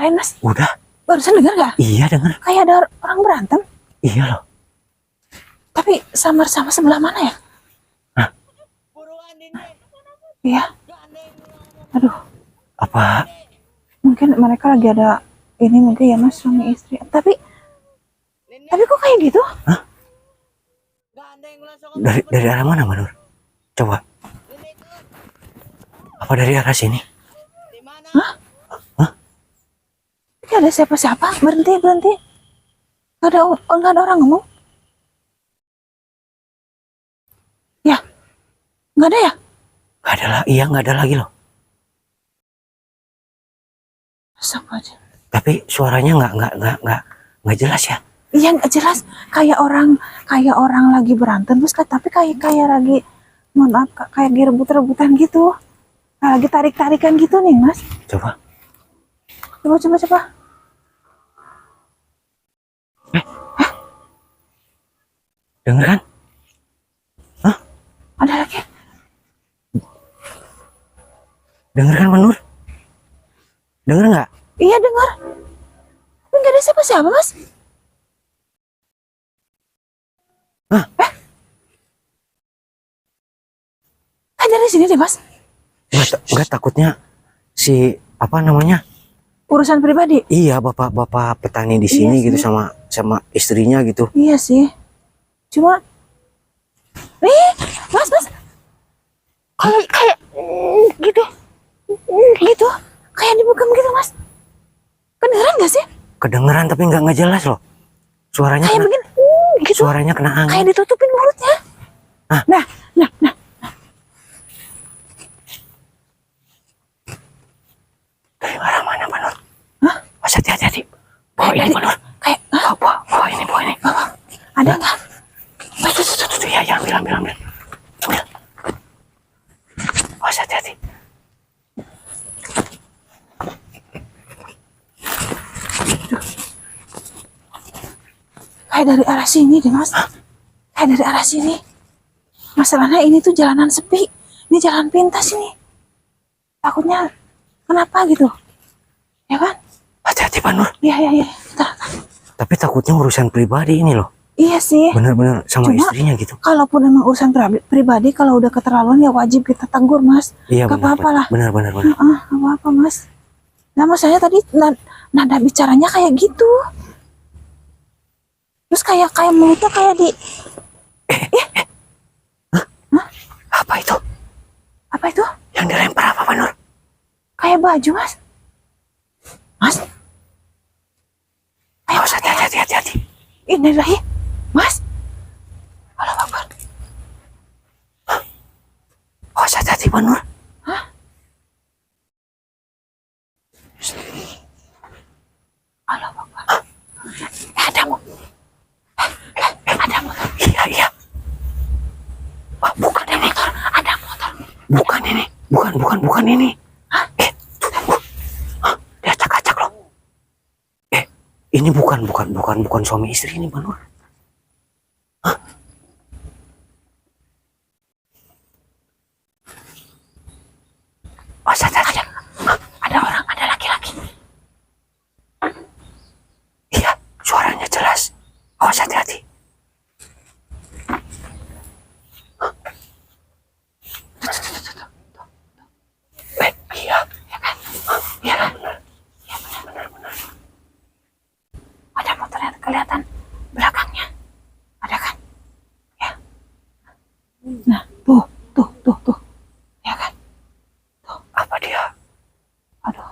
Ceritain Mas. Udah. Barusan dengar gak? Iya dengar. Kayak ada orang berantem. Iya loh. Tapi samar sama sebelah mana ya? Hah? Iya. Aduh. Apa? Mungkin mereka lagi ada ini mungkin ya Mas, suami istri. Tapi kok kayak gitu? Hah? Dari arah mana Manur? Coba. Apa dari arah sini? Hah? Hah? Gak ada siapa-siapa. Berhenti. Gak ada orang ngomong. Ya? Gak ada ya? Gak ada lah. Iya nggak ada lagi loh. Astagfirullah. Tapi suaranya nggak jelas ya. Iya nggak jelas. Kayak orang lagi berantem terus tapi kayak lagi, mohon maaf, kayak direbut-rebutan gitu. Kayak lagi tarik-tarikan gitu nih Mas. Coba. Coba. Dengar kan? Hah? Ada lagi? Dengar kan Manur? Dengar nggak? Iya dengar. Tapi nggak ada siapa-siapa Mas. Hah? Dari sini deh Mas. Nggak takutnya si apa namanya? Urusan pribadi. Iya bapak petani di sini Iya gitu sih. sama istrinya gitu. Iya sih. Cuma Mas. Kayak gitu. Gitu. Kayak dibukam gitu Mas. Kedengeran gak sih? Kedengeran tapi nggak jelas loh. Suaranya Kayak kena, begini. Gitu. suaranya kena angin. Kayak ditutupin mulutnya. Hah? Nah. Dari arah mana Manur? Hah? Mas hati-hati. Bawa ini Manur. Kayak Bawa ini. ada nggak? Tuh, ya ambil. Mas hati-hati. Kayak dari arah sini deh Mas. Kayak dari arah sini. Masalahnya ini tuh jalanan sepi. Ini jalan pintas ini. Takutnya kenapa gitu? Ya kan? Hati-hati Manur. Iya. Bentar. Tapi takutnya urusan pribadi ini loh. Iya sih. Bener-bener sama Cuma, istrinya gitu. Kalaupun emang urusan pribadi, kalau udah keterlaluan ya wajib kita tegur Mas. Iya Gak apa-apa lah. Bener. Gak apa-apa Mas. Nah masalahnya tadi nada bicaranya kayak gitu. Terus kayak mulutnya kayak di. Apa itu? Apa itu? Yang dilempar apa Manur? Kayak baju Mas. Mas. Ayo Mas hati-hati. Ini lagi. Mas. Halo Akbar. Mas hati-hati Manur. Hah? Halo Akbar. Ada motor. Ada motor. Iya. Wah, bukan Ada ini. motor. Ada motor. Bukan ini. Bukan ini. Hah? Tunggu. Dia acak-acak loh. Ini bukan suami istri ini Manur. Hah? Oh, hati-hati. Ada orang, ada laki-laki. Iya, suaranya jelas. Oh, hati-hati. Iya. Iya kan? Iya benar. Ada motornya kelihatan belakangnya. Ada kan? Ya. Nah, tuh. Ya kan? Apa dia? Aduh.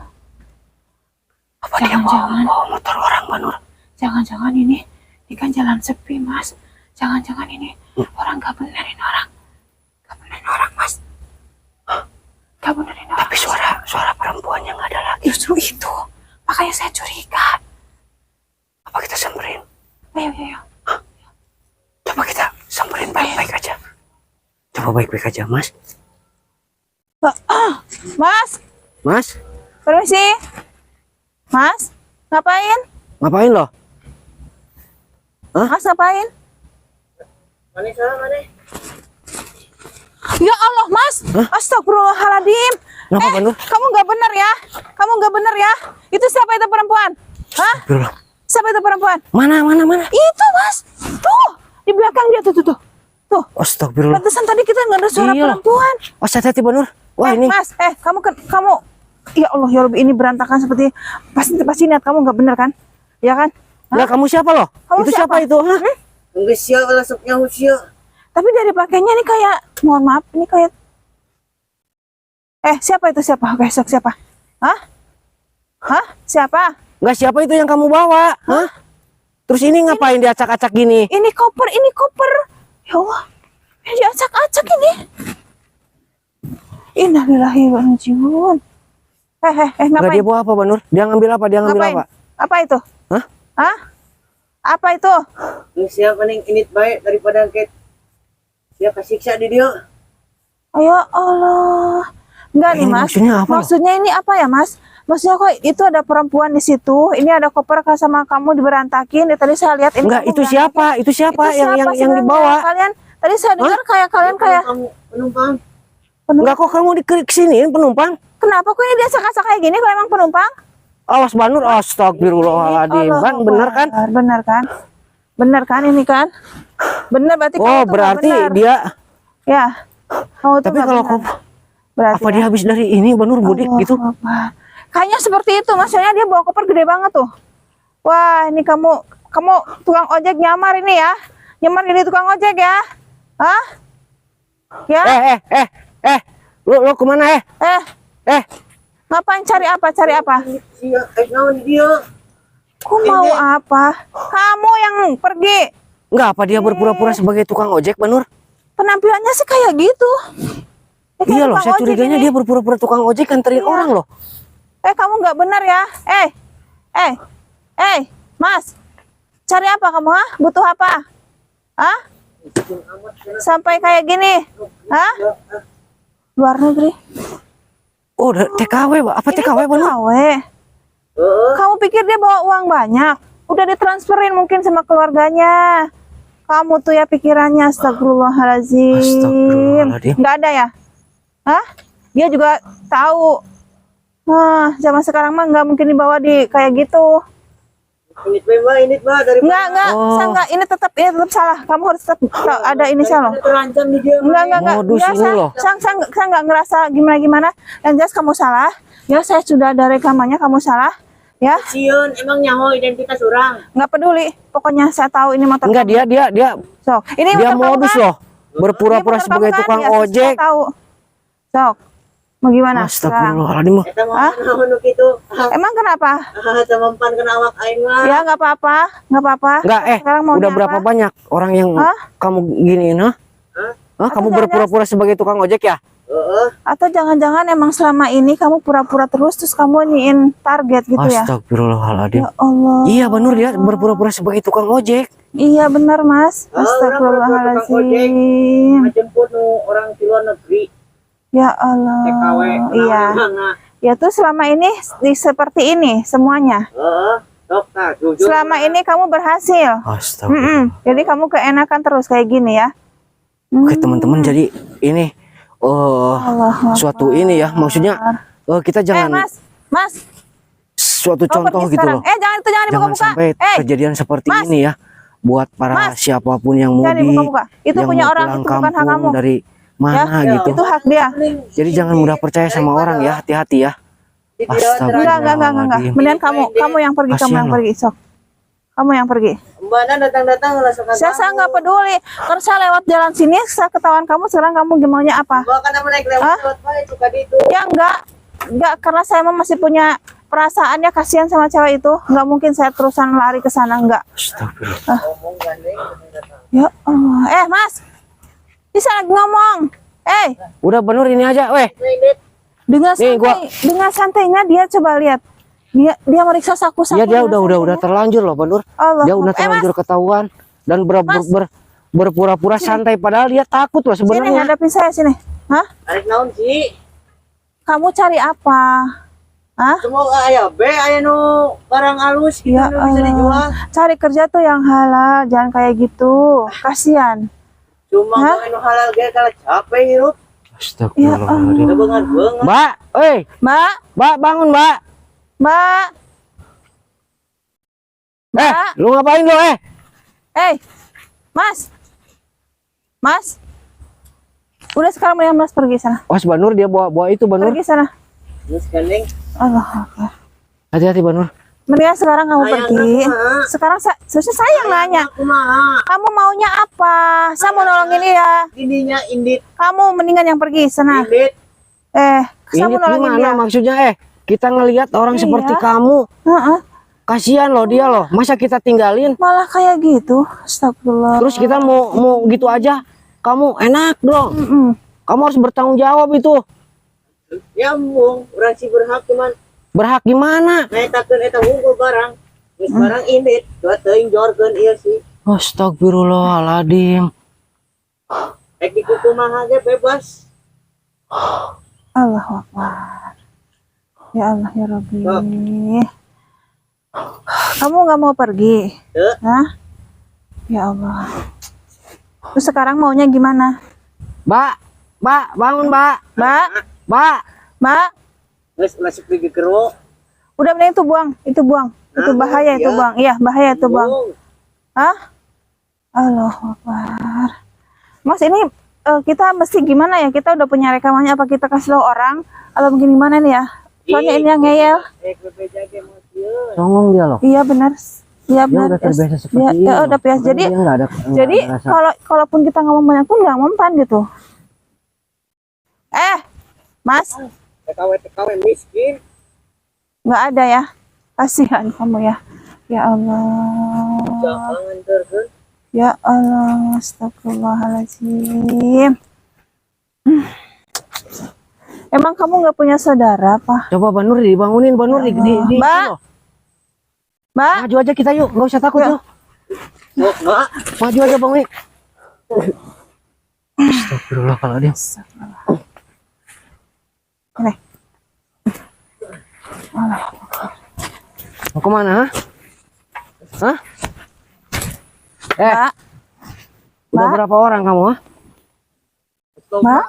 Apa dia bawa motor orang Manur? Jangan-jangan ini kan jalan sepi Mas. Jangan-jangan ini orang gak benerin orang. Gak benerin orang Mas. Gak benerin orang. Tapi suara perempuannya nggak ada lagi. Justru itu. Makanya saya curiga. Apa kita samperin? Ayo. Coba kita samperin baik-baik aja. Coba baik-baik aja Mas. Mas, Mas? permisi. Mas, ngapain? Ngapain loh? Hah? Mas ngapain? Mana? Ya Allah Mas. Hah? Astagfirullahaladzim. Kenapa Banur? Kamu nggak benar ya? Kamu nggak benar ya? Itu siapa itu perempuan? Hah? Astagfirullah. Siapa itu perempuan? Mana? Itu Mas, tuh di belakang dia tuh. Tuh. Astagfirullah. Pantesan tadi kita nggak ada suara Iya. perempuan. Oh, hati-hati Banur. Wah, ini. Mas, kamu, ya Allah ya Rabbi, ini berantakan seperti pasti niat kamu nggak benar kan? Ya kan? Lah, kamu siapa loh? Kamu Itu siapa itu? Hah? Enggak siap lasuknya usia. Tapi dari pakainya ini kayak, mohon maaf, ini kayak, siapa itu siapa? Oke, sok siapa? Hah? Siapa? Enggak, siapa itu yang kamu bawa? Hah? Terus ini ngapain diacak-acak gini? Ini koper. Ya Allah, ini diacak-acak ini. Innalillahi wa inna ilaihi raji'un. Enggak, Ngapain? dia bawa apa Banur? Dia ngambil apa? Ngapain? Apa? Apa itu? Hah? Apa itu? Enggak siap mending init baik daripada angket. Dia kesiksa di dia. Ya Allah. Enggak nih Ini Mas. maksudnya apa? Maksudnya ini apa ya Mas? Maksudnya kok itu ada perempuan di situ. Ini ada koper sama kamu diberantakin. Tadi saya lihat ini. Enggak, kamu itu berantakin. siapa? Itu siapa Itu yang sebenarnya? dibawa? Kalian tadi saya dengar kayak kalian kayak Penumpang. Enggak, kok kamu kesiniin penumpang? kenapa kok ini dia acak-acak kayak gini kalau emang penumpang? Awas Banur, astagfirullahaladzim. Allah Ban, bener kan? Bener kan? Bener kan ini kan? Bener berarti kamu Oh, tuh nggak berarti benar. dia. Ya. Kamu tuh Tapi nggak kalau benar. kau Berarti apa dia habis dari ini Banur mudik Allah gitu? Akbar. Kayaknya seperti itu, maksudnya dia bawa koper gede banget tuh. Wah, ini kamu tukang ojek nyamar ini ya. Nyamar jadi tukang ojek ya. Hah? Ya? Lu kemana Ngapain cari apa? Cari apa? Sia, naon di dia. Ku mau apa? Kamu yang pergi. Enggak, apa dia berpura-pura sebagai tukang ojek Banur? Penampilannya sih kayak gitu. Ya, kayak Iya loh, tukang saya ojek curiganya ini. dia berpura-pura tukang ojek nganterin Iya. orang loh. Kamu nggak benar ya? Mas, cari apa kamu? Hah? Butuh apa? Hah? Sampai kayak gini? Hah? Luar negeri? Oh, TKW, apa Ini TKW Banur? TKW. Kamu pikir dia bawa uang banyak? Udah ditransferin mungkin sama keluarganya. Kamu tuh ya pikirannya, astagfirullahaladzim. Astagfirullahaladzim. Nggak ada ya? Hah? Dia juga tahu. Nah, zaman sekarang mah nggak mungkin dibawa di kayak gitu. Init ba dari Enggak, Oh. saya enggak. Ini tetap salah. Kamu harus tetap ada inisial loh. terancam di dia. Enggak. Modus Enggak, ini loh. saya enggak ngerasa gimana. Yang jelas kamu salah. Ya, saya sudah ada rekamannya, kamu salah. Ya, Sion, emang nyaho identitas orang. nggak peduli. Pokoknya saya tahu ini motor Enggak, kamu. dia Sok, ini dia motor kamu modus kan? loh. Berpura-pura Ini motor sebagai kamu kan? tukang Ya, saya ojek. tahu. Sok. Mau gimana sekarang? Astagfirullahaladzim. Eta mah Hah? naon nu kitu. Emang kenapa? Temampan kena awak aing mah. Ya, nggak apa-apa. Enggak, Sekarang maunya udah berapa apa? banyak orang yang Hah? kamu giniin, ha? Hah? Hah, kamu jangan-jangan- berpura-pura sebagai tukang ojek ya? Heeh. Atau jangan-jangan emang selama ini kamu pura-pura terus kamu nyiin target gitu ya? Astagfirullahaladzim. Ya Allah. Iya, Banur, dia berpura-pura sebagai tukang ojek. Iya benar Mas. Ah, orang berpura-pura Astagfirullahaladzim. Ngajemput nu orang di luar negeri. Ya Allah. TKW. Iya. Ya tuh selama ini seperti ini semuanya. Heeh. Sok tah jujur. Selama ini kamu berhasil. Astagfirullah. Jadi kamu keenakan terus kayak gini ya. Oke, teman-teman, jadi ini Allah. suatu ini ya, maksudnya kita jangan Mas. suatu Kamu contoh pergi gitu sekarang. loh. Jangan Jangan dibuka-buka. sampai kejadian seperti Mas. ini ya, buat para Mas. siapapun yang Jangan mudik, dibuka-buka. Itu yang punya mau orang, pulang itu bukan hak kampung kamu. dari mana Ya, gitu. itu hak dia. Jadi jangan mudah percaya sama orang ya, hati-hati ya. Enggak. Mendingan kamu yang pergi, kamu Kasihan yang loh. pergi, sok. Kamu yang pergi. Mbakna datang-datang langsung Saya nggak peduli. Karena saya lewat jalan sini, saya ketahuan kamu, sekarang kamu gimana apa? Mbak kan naik Hah? lewat bae itu tadi itu. Ya enggak, karena saya emang masih punya perasaannya, kasihan sama cewek itu. Nggak mungkin saya terusan lari ke sana, enggak. Astagfirullah. Ngomong gandeng. Ya Allah. Mas, bisa lagi ngomong. Udah Banur, ini aja, weh. Dengan Nih, dengan santainya dia coba lihat. Dia meriksa saku-saku. Ya dia udah terlanjur loh Banur. Allah. Dia udah terlanjur ketahuan dan berpura-pura santai padahal dia takut loh Sini sebenarnya. hadapin saya sini. Hah? Arek naon sih? Kamu cari apa? Hah? Semua aya be aya nu barang alus gitu Ya nu bisa dijual. Allah. Cari kerja tuh yang halal, jangan kayak gitu. Kasihan. Cuma Hah? gawe nu halal ge kalau capek hirup. Ya Astagfirullahaladzim. Beungan-beungan. Mbak, Mbak, Mbak, bangun, Mbak. Mbak. Mbak. Lu ngapain lu, Mas. Mas. Udah sekarang mendingan Mas pergi sana. Was, Banur dia bawa itu, Banur. Pergi sana. Terus kening. Allah Akbar. Hati-hati, Banur. Mendingan sekarang kamu Sayang pergi. aku, Ma. Sekarang seharusnya saya yang nanya. Aku mah. Kamu maunya apa? Saya mau nolongin dia. Ininya indit. Kamu mendingan yang pergi sana. Indit. Saya Ini mau nolongin gimana dia. maksudnya, kita ngelihat orang Iya. seperti kamu. Heeh. Kasihan loh dia loh. Masa kita tinggalin? Malah kayak gitu. Astagfirullah. Terus kita mau gitu aja. Kamu enak dong. Mm-mm. Kamu harus bertanggung jawab itu. Nyambung. Orang si berhak cuman. Berhak gimana? Naitakeun eta hungkul barang. Geus barang indit. Dua teuing jorkeun ieu sih. Astagfirullahaladzim. Ek dikukumaha ge bebas. Allahu Akbar. Ya Allah ya Rabbi. Kamu nggak mau pergi? Tuh. Hah? Ya Allah. Terus sekarang maunya gimana? Mbak, bangun, Mbak. Mbak, Mbak. Mbak, Geus masuk di gero. udah mending itu buang, itu buang. Itu Nah, bahaya itu iya. buang. Iya, bahaya itu buang. Bung. Hah? Allahu Akbar. Mas ini kita mesti gimana ya? Kita udah punya rekamannya, apa kita kasih tahu orang atau mungkin gimana nih ya? Soalnya ini yang ngeyel. Ek bebeja ge mah ieu. Songong dia loh. Iya benar. Iya Dia benar. udah terbiasa seperti Ya, ini. ya loh. udah biasa. Makanya Jadi dia nggak ada rasa. kalaupun kita ngomong banyak pun nggak mempan gitu. Mas, TKW miskin. nggak ada ya? Kasihan kamu ya. Ya Allah. Jangan terkeun. Ya Allah. Astagfirullahaladzim. Emang kamu nggak punya saudara apa? Coba Banur dibangunin, Banur di Mbak. loh. Mbak, Maju aja kita yuk, nggak usah takut Ya. yuk. Sok, Mak. Maju aja bangunin. Astagfirullahaladzim. Nih. Mau kemana? Hah? Mbak, Udah Mbak. berapa orang kamu? Hah? Sok, Mbak.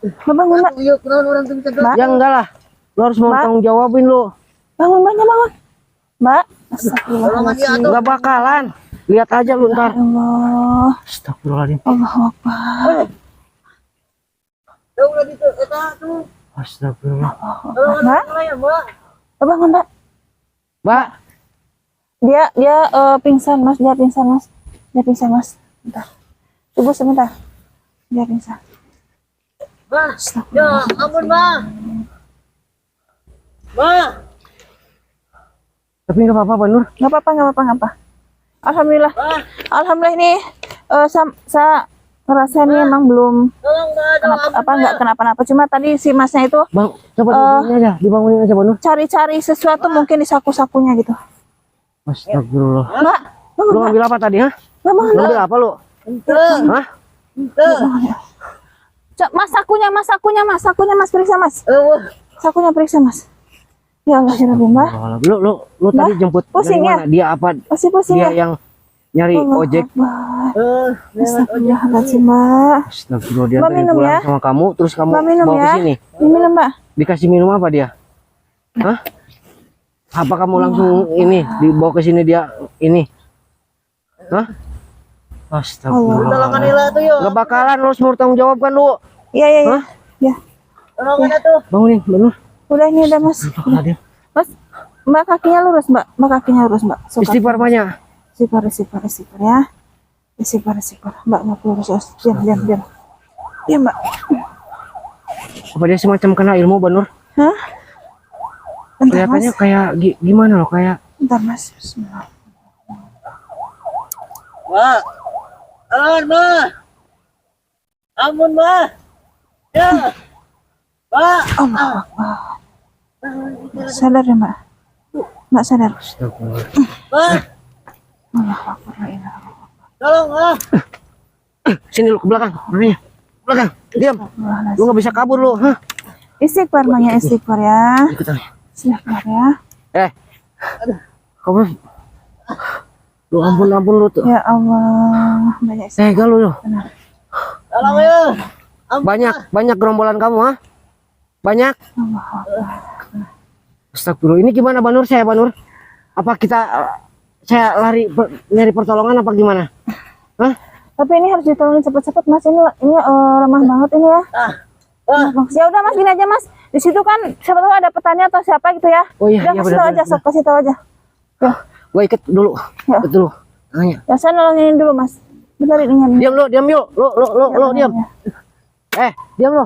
Mbak bangun, Mbak. Yuk, kenapa orang tuh bisa gerak? Mbak. Ya enggak lah. Lo harus mau Mbak. tanggung jawabin lo. Bangun, Mbaknya bangun. Mbak. Tolong dia, Astagfirullahaladzim. atuh. Enggak bakalan. Lihat aja lu Ya ntar. Allah. Astagfirullahaladzim. Allahu Akbar. Tuh, udah gitu. Eta tuh. Astagfirullah. Mbak. Ya, Mbak. Bangun, Mbak. Mbak, Dia pingsan, Mas. Dia pingsan, Mas. Dia pingsan, Mas. Bentar. Tunggu sebentar. Dia pingsan. Mbak. Ya, ampun, Mbak. Mbak. tapi nggak apa-apa, Banur. Nggak apa-apa, nggak apa-apa, nggak apa. Alhamdulillah. Mbak. Alhamdulillah ini saya ngerasa ini emang belum Tolong, Mbak. Tolong, ampun, nggak Mbak. kenapa-napa. Cuma tadi si Masnya itu Bang, coba dibangunin aja, Banur. cari-cari sesuatu mungkin di saku-sakunya gitu. Astagfirullah. Mbak, bangun, Lu Mbak. ngambil apa tadi, ha? Mbak, bangun, Lu Mbak. ngambil apa lu? Tuh. Hah? Tuh. Mas, sakunya, Mas, periksa, Mas. Wah. Sakunya periksa, Mas. Ya Allah, ya Rabbi, Mbak. Lu tadi jemput pusing dari ya? mana? Dia apa? Masih pusing Dia ya? yang nyari Allahu ojek. Akbar. Lewat ojek. Astagfirullahaladzim, Mbak. Astagfirullah, dia Mbak tadi minum pulang ya? sama kamu, terus kamu Mbak minum bawa ke ya? sini. Ini minum, Mbak. Dikasih minum apa dia? Hah? Apa kamu langsung ini dibawa ke sini dia ini? Hah? Astagfirullah. Tolongan Ila tuh, yuk. Gak bakalan, lu harus mau tanggung jawab kan lu. Iya, iya, iya. Hah? Ya. Tolongan tuh. Bangunin, Banur. Udah ini udah, Mas. Astagfirullahaladzim. Mas, Mbak kakinya lurus, Mbak. Mbak kakinya lurus, Mbak. Istighfar banyak. Istighfar ya. Istighfar. Mbak lurus. Diam. Diam, Mbak. Apa dia semacam kena ilmu, Banur? Hah? Bentar, Kelihatannya Mas. kayak gimana loh, kayak Bentar, Mas. Bismillah. Mbak. Mbak. Ampun, Mbak. Ya. Mbak. Allahu Akbar. Sadar ya, Mbak. Mbak sadar. Astagfirullah. Mbak. Allahu Akbar. La ilaha illallah. Tolong, Mbak. Sini lu ke belakang, makanya. Belakang, diam. Lu nggak bisa kabur lu, hah? Istighfar, banyak istighfar ya. Ikutan. Istighfar ya. Kamu lu ampun lu tuh. Ya Allah, banyak istighfar. Tega lu. Benar. Tolong, ya. Banyak gerombolan kamu, ha? Banyak. Astagfirullah. Ini gimana Banur? Apa kita saya nyari pertolongan apa gimana? Hah? Tapi ini harus ditolongin cepet-cepet Mas. Ini lemah banget ini ya. Ya udah Mas, gini aja Mas. Di situ kan siapa tahu ada petani atau siapa gitu ya. Oh iya, Udah, iya kasih tahu aja, sok kasih tahu aja. Ya, Gua ikut dulu. Ya. Ikut dulu. Tanya. ya saya nolongin dulu Mas. Bentar ini. Diam yuk. Lo diam. Ya, Diam lo.